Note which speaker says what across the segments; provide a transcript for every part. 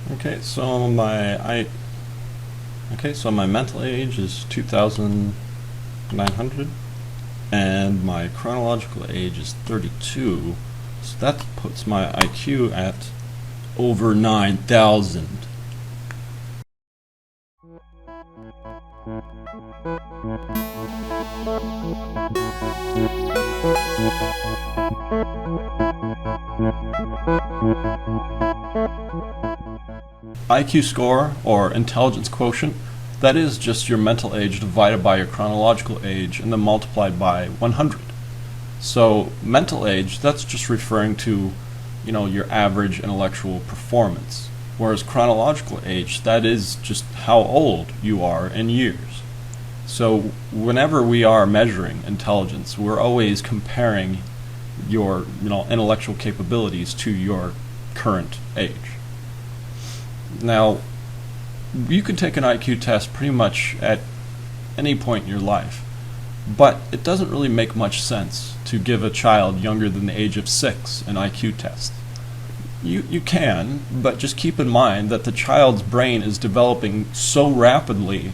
Speaker 1: Okay, so my mental age is 2,900, and my chronological age is 32. So that puts my IQ at over 9,000. IQ score, or intelligence quotient, that is just your mental age divided by your chronological age and then multiplied by 100. So mental age, that's just referring to, your average intellectual performance. Whereas chronological age, that is just how old you are in years. So whenever we are measuring intelligence, we're always comparing your intellectual capabilities to your current age. Now, you can take an IQ test pretty much at any point in your life, but it doesn't really make much sense to give a child younger than the age of 6 an IQ test. You can, but just keep in mind that the child's brain is developing so rapidly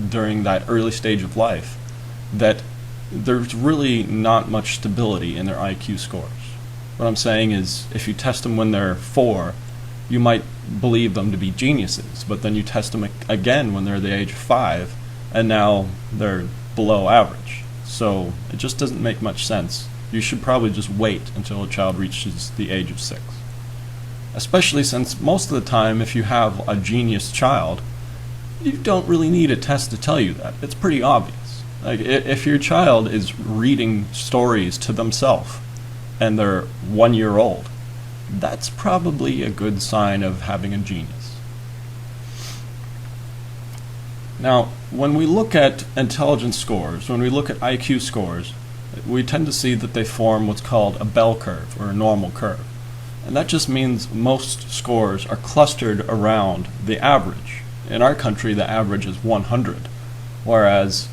Speaker 1: during that early stage of life that there's really not much stability in their IQ scores. What I'm saying is, if you test them when they're 4, you might believe them to be geniuses, but then you test them again when they're the age of 5, and now they're below average. So it just doesn't make much sense. You should probably just wait until a child reaches the age of 6. Especially since most of the time, if you have a genius child, you don't really need a test to tell you that. It's pretty obvious. Like, if your child is reading stories to themselves and they're 1 year old, that's probably a good sign of having a genius. Now, when we look at intelligence scores, when we look at IQ scores, we tend to see that they form what's called a bell curve, or a normal curve. And that just means most scores are clustered around the average. In our country, the average is 100, whereas,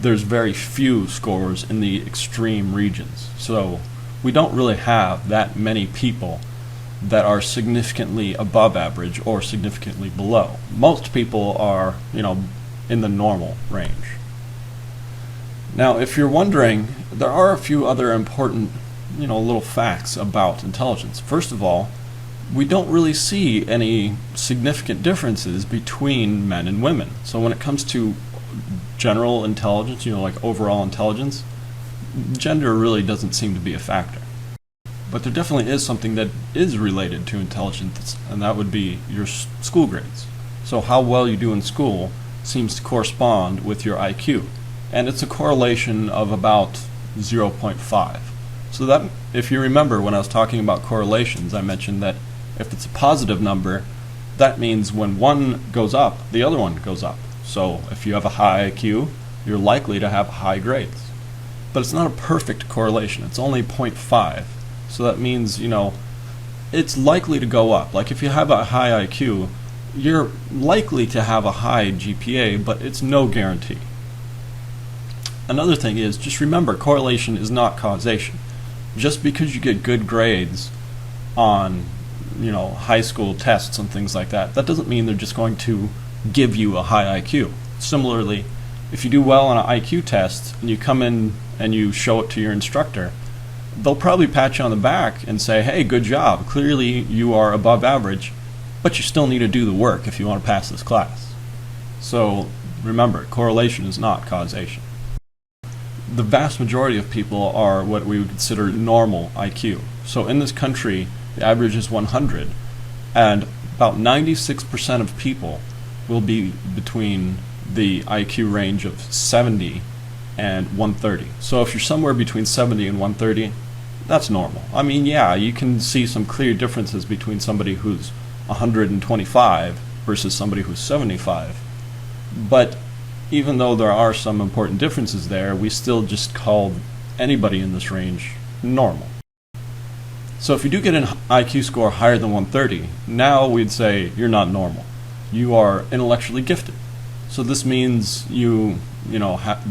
Speaker 1: there's very few scores in the extreme regions. So we don't really have that many people that are significantly above average or significantly below. Most people are, in the normal range. Now, if you're wondering, there are a few other important, little facts about intelligence. First of all, we don't really see any significant differences between men and women. So when it comes to general intelligence, like overall intelligence, gender really doesn't seem to be a factor. But there definitely is something that is related to intelligence, and that would be your school grades. So how well you do in school seems to correspond with your IQ, and it's a correlation of about 0.5. So that, if you remember when I was talking about correlations, I mentioned that if it's a positive number, that means when one goes up, the other one goes up. So if you have a high IQ, you're likely to have high grades. But it's not a perfect correlation. It's only 0.5. So that means, it's likely to go up. Like if you have a high IQ, you're likely to have a high GPA, but it's no guarantee. Another thing is, just remember, correlation is not causation. Just because you get good grades on, high school tests and things like that, that doesn't mean they're just going to give you a high IQ. Similarly, if you do well on an IQ test and you come in and you show it to your instructor, they'll probably pat you on the back and say, hey, good job, clearly you are above average, but you still need to do the work if you want to pass this class. So remember, correlation is not causation. The vast majority of people are what we would consider normal IQ. So in this country, the average is 100, and about 96% of people will be between the IQ range of 70 and 130. So if you're somewhere between 70 and 130, that's normal. I mean, yeah, you can see some clear differences between somebody who's 125 versus somebody who's 75. But even though there are some important differences there, we still just call anybody in this range normal. So if you do get an IQ score higher than 130, now we'd say you're not normal. You are intellectually gifted. So this means you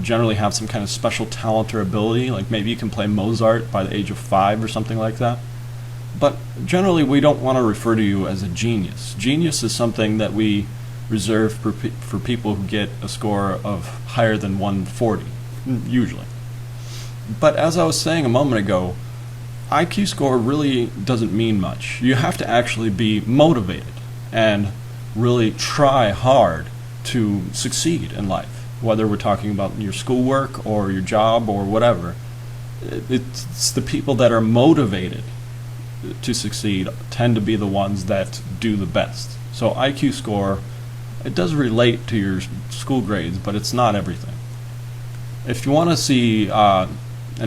Speaker 1: generally have some kind of special talent or ability, like maybe you can play Mozart by the age of 5 or something like that. But generally, we don't want to refer to you as a genius. Genius is something that we reserve for people who get a score of higher than 140, usually. But as I was saying a moment ago, IQ score really doesn't mean much. You have to actually be motivated and really try hard to succeed in life, whether we're talking about your schoolwork or your job or whatever. It's the people that are motivated to succeed tend to be the ones that do the best. So IQ score, it does relate to your school grades, but it's not everything. If you want to see an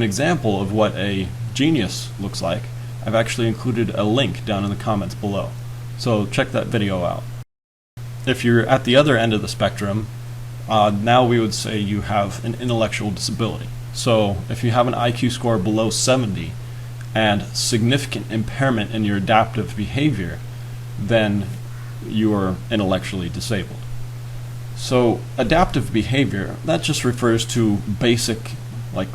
Speaker 1: example of what a genius looks like, I've actually included a link down in the comments below. So check that video out. If you're at the other end of the spectrum, now we would say you have an intellectual disability. So if you have an IQ score below 70 and significant impairment in your adaptive behavior, then you are intellectually disabled. So adaptive behavior, that just refers to basic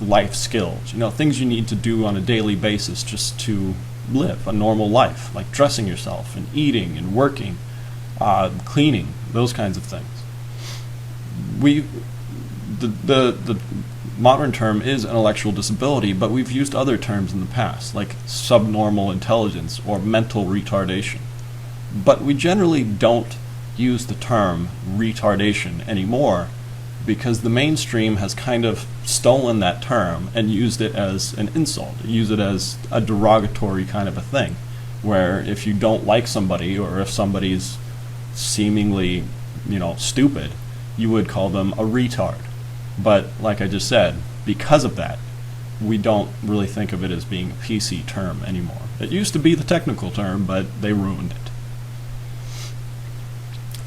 Speaker 1: life skills, things you need to do on a daily basis just to live a normal life, like dressing yourself and eating and working, cleaning, those kinds of things. The modern term is intellectual disability, but we've used other terms in the past, like subnormal intelligence or mental retardation. But we generally don't use the term retardation anymore because the mainstream has kind of stolen that term and used it as an insult, used it as a derogatory kind of a thing, where if you don't like somebody or if somebody's seemingly, stupid, you would call them a retard. But like I just said, because of that, we don't really think of it as being a PC term anymore. It used to be the technical term, but they ruined it.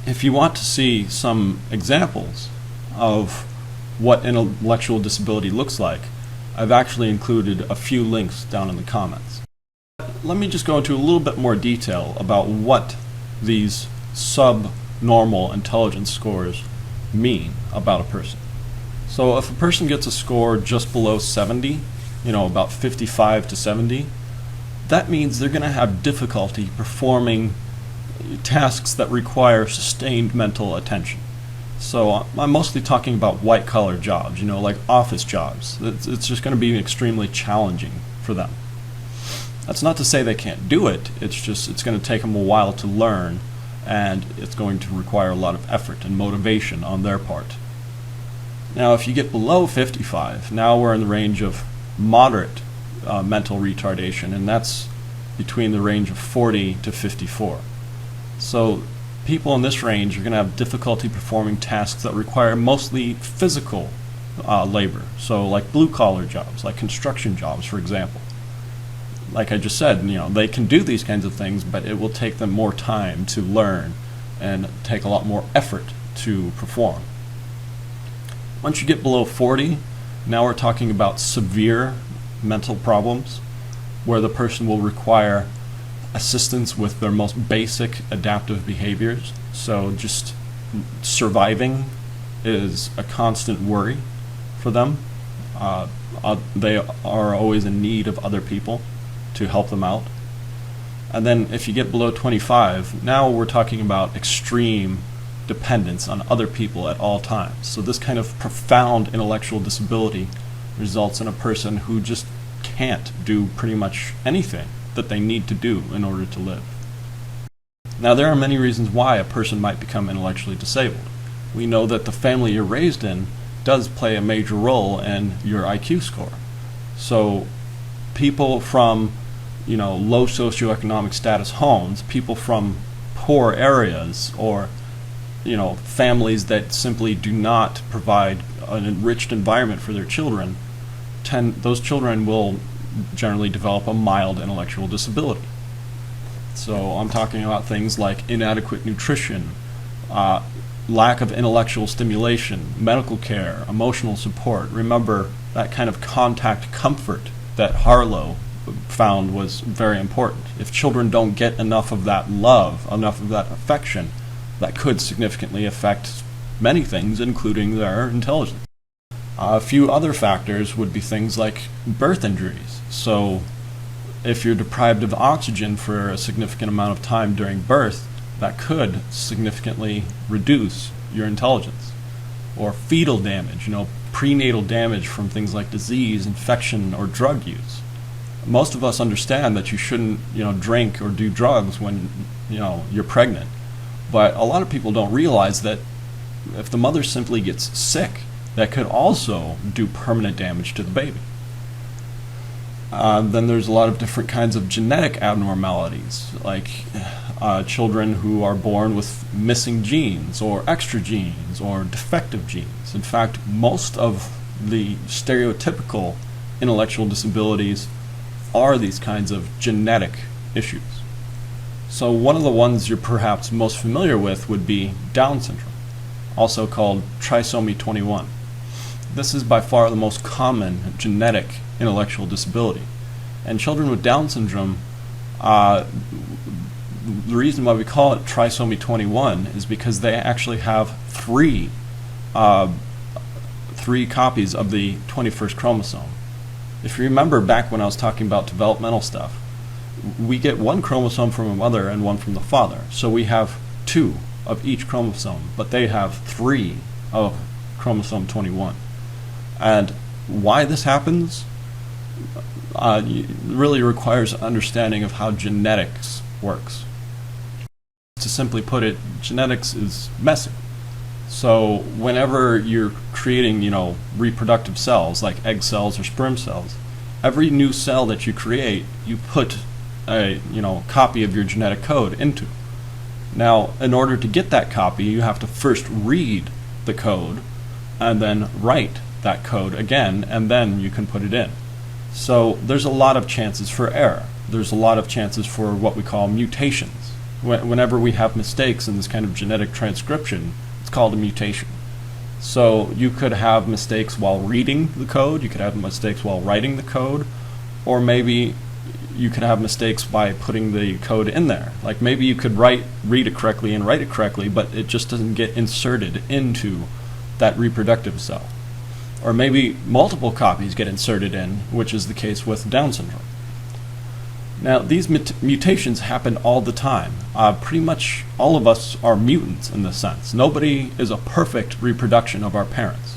Speaker 1: If you want to see some examples of what intellectual disability looks like, I've actually included a few links down in the comments. Let me just go into a little bit more detail about what these subnormal intelligence scores mean about a person. So if a person gets a score just below 70, about 55 to 70, that means they're going to have difficulty performing tasks that require sustained mental attention. So I'm mostly talking about white-collar jobs, like office jobs. It's just going to be extremely challenging for them. That's not to say they can't do it, it's going to take them a while to learn, and it's going to require a lot of effort and motivation on their part. Now if you get below 55, now we're in the range of moderate mental retardation, and that's between the range of 40 to 54. So people in this range are going to have difficulty performing tasks that require mostly physical labor, so like blue-collar jobs, like construction jobs, for example. Like I just said, they can do these kinds of things, but it will take them more time to learn and take a lot more effort to perform. Once you get below 40, now we're talking about severe mental problems, where the person will require assistance with their most basic adaptive behaviors. So just surviving is a constant worry for them. They are always in need of other people to help them out. And then if you get below 25, now we're talking about extreme dependence on other people at all times. So this kind of profound intellectual disability results in a person who just can't do pretty much anything that they need to do in order to live. Now there are many reasons why a person might become intellectually disabled. We know that the family you're raised in does play a major role in your IQ score. So people from low socioeconomic status homes, people from poor areas, or families that simply do not provide an enriched environment for their children, those children will generally develop a mild intellectual disability. So I'm talking about things like inadequate nutrition, lack of intellectual stimulation, medical care, emotional support. Remember that kind of contact comfort that Harlow found was very important. If children don't get enough of that love, enough of that affection, that could significantly affect many things, including their intelligence. A few other factors would be things like birth injuries. So if you're deprived of oxygen for a significant amount of time during birth, that could significantly reduce your intelligence. Or fetal damage, prenatal damage from things like disease, infection, or drug use. Most of us understand that you shouldn't, drink or do drugs when, you're pregnant. But a lot of people don't realize that if the mother simply gets sick, that could also do permanent damage to the baby. Then there's a lot of different kinds of genetic abnormalities, like children who are born with missing genes, or extra genes, or defective genes. In fact, most of the stereotypical intellectual disabilities are these kinds of genetic issues. So one of the ones you're perhaps most familiar with would be Down syndrome, also called trisomy 21. This is by far the most common genetic intellectual disability. And children with Down syndrome, the reason why we call it trisomy 21 is because they actually have three copies of the 21st chromosome. If you remember back when I was talking about developmental stuff, we get one chromosome from a mother and one from the father. So we have 2 of each chromosome, but they have 3 of chromosome 21. And why this happens really requires understanding of how genetics works. To simply put it, genetics is messy. So whenever you're creating, reproductive cells like egg cells or sperm cells, every new cell that you create, you put a, copy of your genetic code into. Now, in order to get that copy, you have to first read the code and then write that code again, and then you can put it in. So there's a lot of chances for error. There's a lot of chances for what we call mutations. Whenever we have mistakes in this kind of genetic transcription, it's called a mutation. So you could have mistakes while reading the code, you could have mistakes while writing the code, or maybe you could have mistakes by putting the code in there. Like maybe you could read it correctly and write it correctly, but it just doesn't get inserted into that reproductive cell. Or maybe multiple copies get inserted in, which is the case with Down syndrome. Now, these mutations happen all the time. Pretty much all of us are mutants in this sense. Nobody is a perfect reproduction of our parents.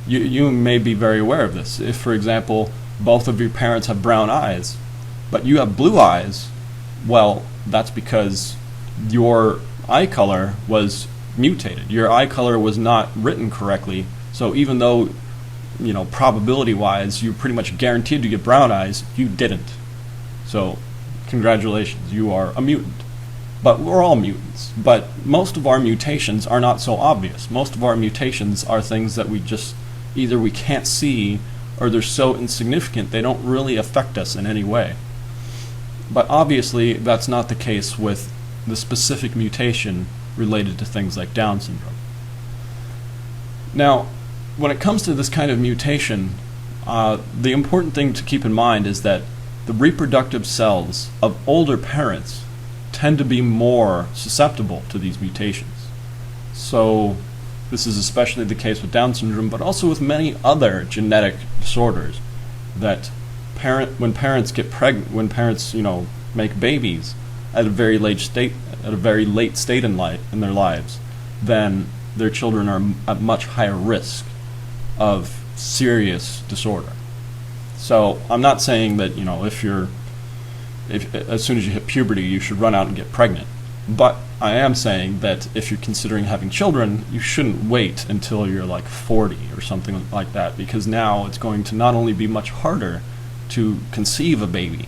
Speaker 1: You may be very aware of this. If, for example, both of your parents have brown eyes, but you have blue eyes, well, that's because your eye color was mutated. Your eye color was not written correctly, so even though, probability-wise, you're pretty much guaranteed to get brown eyes, you didn't. So, congratulations, you are a mutant. But we're all mutants. But most of our mutations are not so obvious. Most of our mutations are things that we just, either we can't see, or they're so insignificant they don't really affect us in any way. But obviously, that's not the case with the specific mutation related to things like Down syndrome. Now, when it comes to this kind of mutation, the important thing to keep in mind is that the reproductive cells of older parents tend to be more susceptible to these mutations. So this is especially the case with Down syndrome, but also with many other genetic disorders, that when parents get pregnant, when parents make babies at a very late state in their lives, then their children are at much higher risk of serious disorder. So I'm not saying that if as soon as you hit puberty you should run out and get pregnant, but I am saying that if you're considering having children, you shouldn't wait until you're like 40 or something like that, because now it's going to not only be much harder to conceive a baby,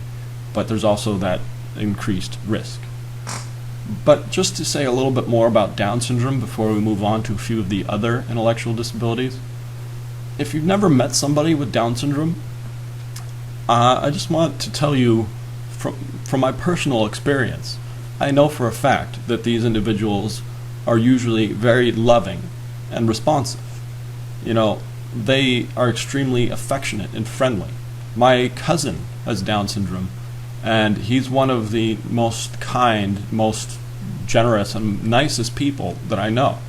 Speaker 1: but there's also that increased risk. But just to say a little bit more about Down syndrome before we move on to a few of the other intellectual disabilities. If you've never met somebody with Down syndrome, I just want to tell you from my personal experience, I know for a fact that these individuals are usually very loving and responsive. They are extremely affectionate and friendly. My cousin has Down syndrome, and he's one of the most kind, most generous, and nicest people that I know.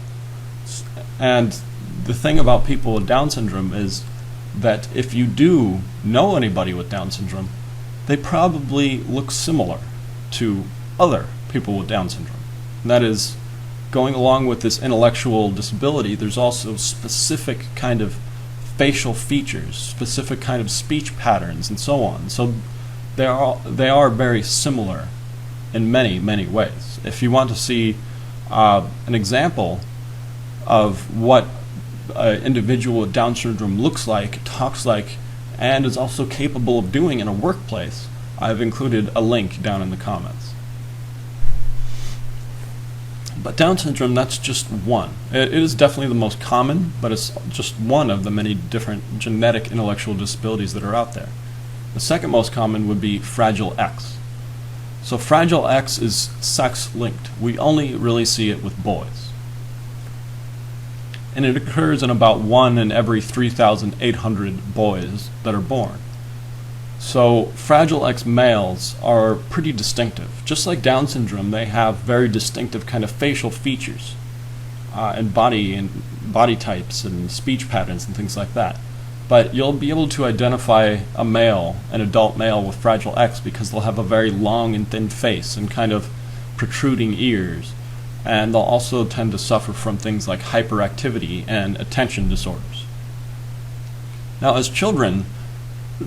Speaker 1: And the thing about people with Down syndrome is that if you do know anybody with Down syndrome, they probably look similar to other people with Down syndrome. And that is, going along with this intellectual disability, there's also specific kind of facial features, specific kind of speech patterns, and so on. So they are very similar in many, many ways. If you want to see an example of what an individual with Down syndrome looks like, talks like, and is also capable of doing in a workplace, I've included a link down in the comments. But Down syndrome, that's just one. It is definitely the most common, but it's just one of the many different genetic intellectual disabilities that are out there. The second most common would be Fragile X. So Fragile X is sex-linked. We only really see it with boys. And it occurs in about 1 in every 3,800 boys that are born. So Fragile X males are pretty distinctive. Just like Down syndrome, they have very distinctive kind of facial features and body types and speech patterns and things like that. But you'll be able to identify a male, an adult male with Fragile X, because they'll have a very long and thin face and kind of protruding ears. And they'll also tend to suffer from things like hyperactivity and attention disorders. Now, as children,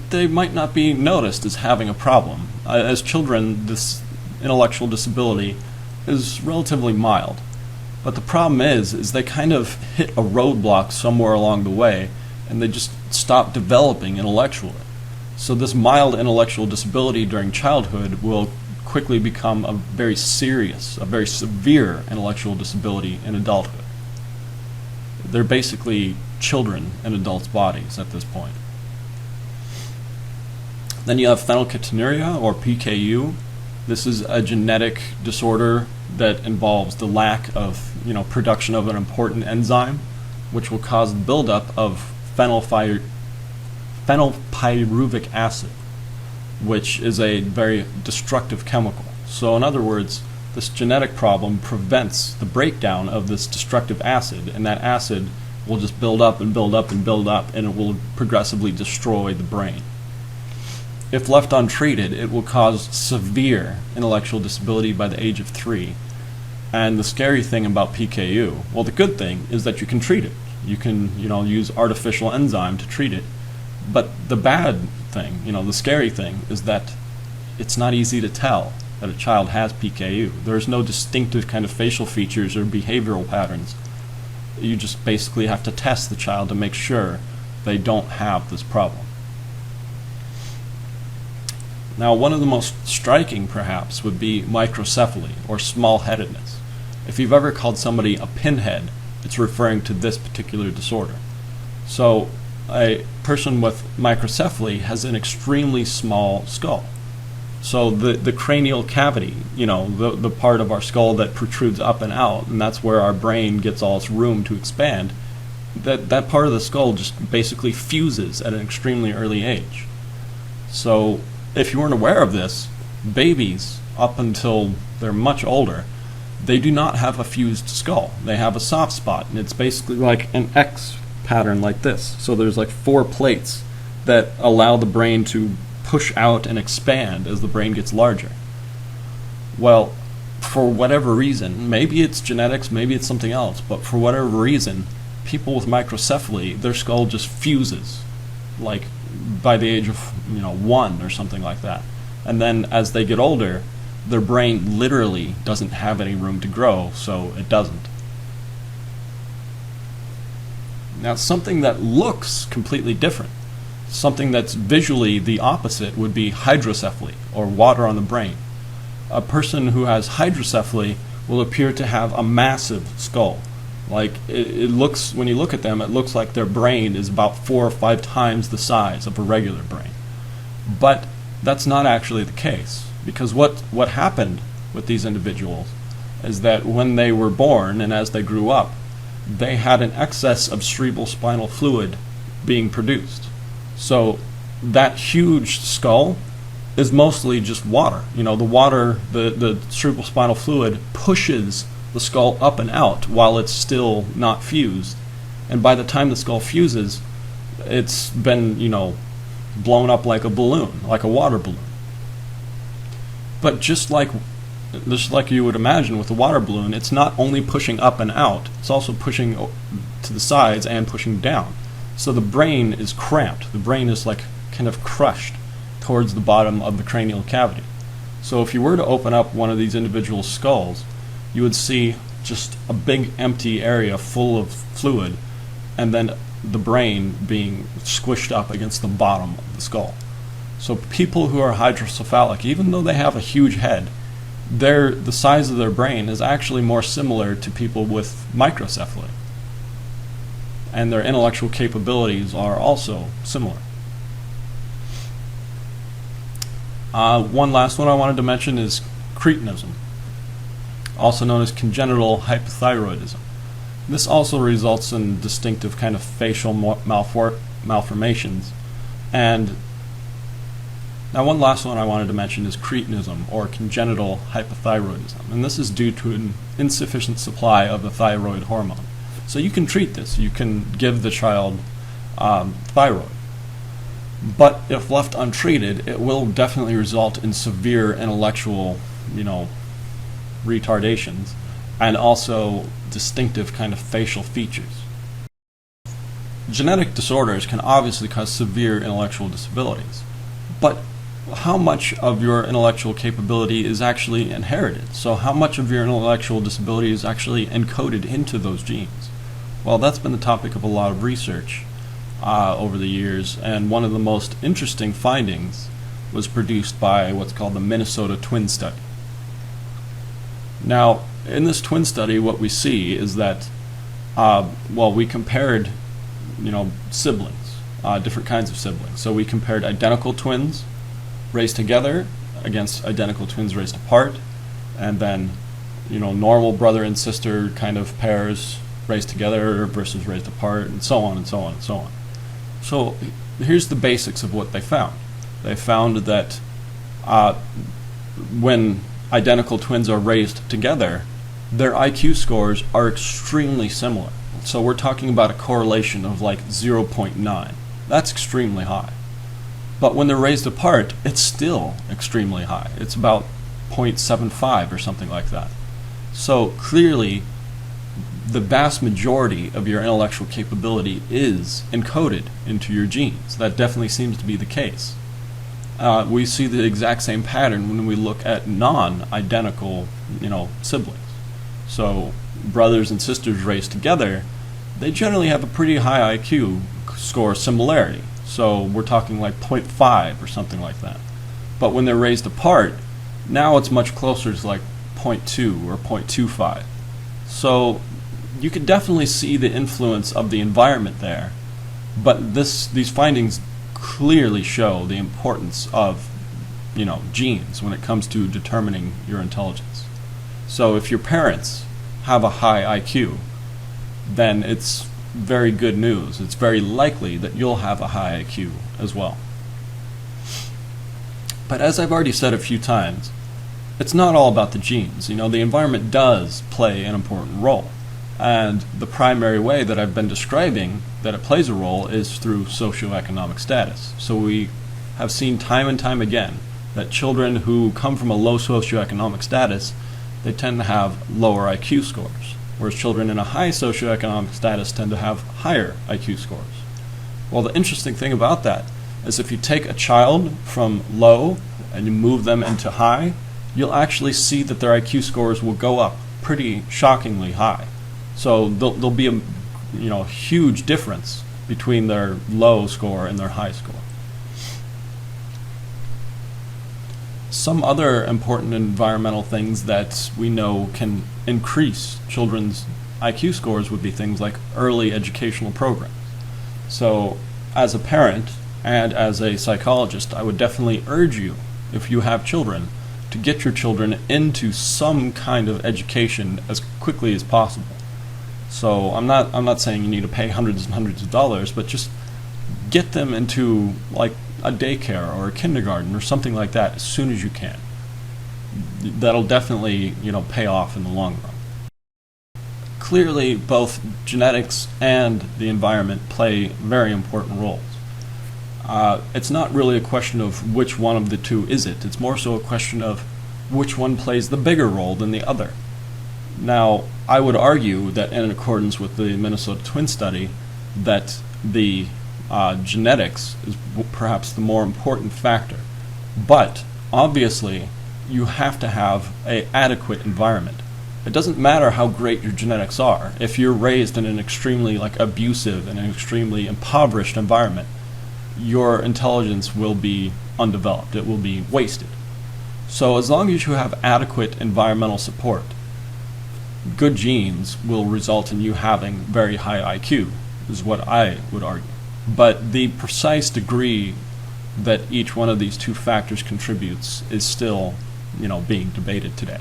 Speaker 1: they might not be noticed as having a problem. As children, this intellectual disability is relatively mild. But the problem is they kind of hit a roadblock somewhere along the way, and they just stop developing intellectually. So this mild intellectual disability during childhood will quickly become a very serious, a very severe intellectual disability in adulthood. They're basically children in adults' bodies at this point. Then you have Phenyketonuria, or PKU. This is a genetic disorder that involves the lack of production of an important enzyme, which will cause the buildup of phenylpyruvic acid, which is a very destructive chemical. So in other words, this genetic problem prevents the breakdown of this destructive acid, and that acid will just build up and build up and build up, and it will progressively destroy the brain. If left untreated, it will cause severe intellectual disability by the age of 3. And the scary thing about PKU, well, the good thing is that you can treat it. You can, use artificial enzyme to treat it. But the bad thing, the scary thing, is that it's not easy to tell that a child has PKU. There's no distinctive kind of facial features or behavioral patterns. You just basically have to test the child to make sure they don't have this problem. Now, one of the most striking, perhaps, would be microcephaly, or small-headedness. If you've ever called somebody a pinhead, it's referring to this particular disorder. So, a person with microcephaly has an extremely small skull. So the cranial cavity, the part of our skull that protrudes up and out, and that's where our brain gets all its room to expand, that part of the skull just basically fuses at an extremely early age. So if you weren't aware of this, babies, up until they're much older, they do not have a fused skull. They have a soft spot, and it's basically like an X pattern like this. So there's like 4 plates that allow the brain to push out and expand as the brain gets larger. Well, for whatever reason, maybe it's genetics, maybe it's something else, but for whatever reason, people with microcephaly, their skull just fuses, like by the age of 1 or something like that. And then as they get older, their brain literally doesn't have any room to grow, so it doesn't. Now, something that looks completely different, something that's visually the opposite, would be hydrocephaly, or water on the brain. A person who has hydrocephaly will appear to have a massive skull. Like, it looks, when you look at them, it looks like their brain is about 4 or 5 times the size of a regular brain. But that's not actually the case, because what happened with these individuals is that when they were born and as they grew up, they had an excess of cerebrospinal fluid being produced. So that huge skull is mostly just water. The water, the cerebrospinal fluid pushes the skull up and out while it's still not fused. And by the time the skull fuses, it's been, blown up like a balloon, like a water balloon. But just like you would imagine with a water balloon, it's not only pushing up and out, it's also pushing to the sides and pushing down. So the brain is cramped. The brain is like kind of crushed towards the bottom of the cranial cavity. So if you were to open up one of these individual skulls, you would see just a big empty area full of fluid, and then the brain being squished up against the bottom of the skull. So people who are hydrocephalic, even though they have a huge head, the size of their brain is actually more similar to people with microcephaly. And their intellectual capabilities are also similar. One last one I wanted to mention is cretinism, also known as congenital hypothyroidism. This also results in distinctive kind of facial malformations. And now one last one I wanted to mention is cretinism, or congenital hypothyroidism. And this is due to an insufficient supply of the thyroid hormone. So you can treat this. You can give the child thyroid. But if left untreated, it will definitely result in severe intellectual, retardations, and also distinctive kind of facial features. Genetic disorders can obviously cause severe intellectual disabilities, but how much of your intellectual capability is actually inherited? So how much of your intellectual disability is actually encoded into those genes? Well, that's been the topic of a lot of research over the years, and one of the most interesting findings was produced by what's called the Minnesota Twin Study. Now, in this twin study, what we see is that, we compared, siblings, different kinds of siblings. So we compared identical twins raised together against identical twins raised apart, and then, normal brother and sister kind of pairs raised together versus raised apart, and so on and so on and so on. So here's the basics of what they found. They found that when identical twins are raised together, their IQ scores are extremely similar. So we're talking about a correlation of like 0.9. That's extremely high. But when they're raised apart, it's still extremely high. It's about 0.75 or something like that. So clearly, the vast majority of your intellectual capability is encoded into your genes. That definitely seems to be the case. We see the exact same pattern when we look at non-identical, siblings. So brothers and sisters raised together, they generally have a pretty high IQ score similarity. So we're talking like 0.5 or something like that. But when they're raised apart, now it's much closer to like 0.2 or 0.25. So you can definitely see the influence of the environment there, but these findings clearly show the importance of genes when it comes to determining your intelligence. So if your parents have a high IQ, then it's very good news. It's very likely that you'll have a high IQ as well. But as I've already said a few times, it's not all about the genes. The environment does play an important role. And the primary way that I've been describing that it plays a role is through socioeconomic status. So we have seen time and time again that children who come from a low socioeconomic status, they tend to have lower IQ scores, whereas children in a high socioeconomic status tend to have higher IQ scores. Well, the interesting thing about that is if you take a child from low and you move them into high, you'll actually see that their IQ scores will go up pretty shockingly high. So there'll be a huge difference between their low score and their high score. Some other important environmental things that we know can increase children's IQ scores would be things like early educational programs. So as a parent and as a psychologist, I would definitely urge you, if you have children, to get your children into some kind of education as quickly as possible. So I'm not saying you need to pay hundreds and hundreds of dollars, but just get them into like a daycare or a kindergarten or something like that as soon as you can. That'll definitely, pay off in the long run. Clearly, both genetics and the environment play very important roles. It's not really a question of which one of the two is it. It's more so a question of which one plays the bigger role than the other. Now, I would argue that in accordance with the Minnesota Twin study, that the genetics is perhaps the more important factor. But obviously, you have to have an adequate environment. It doesn't matter how great your genetics are. If you're raised in an extremely abusive and an extremely impoverished environment, your intelligence will be undeveloped. It will be wasted. So as long as you have adequate environmental support, good genes will result in you having very high IQ, is what I would argue. But the precise degree that each one of these two factors contributes is still, being debated today.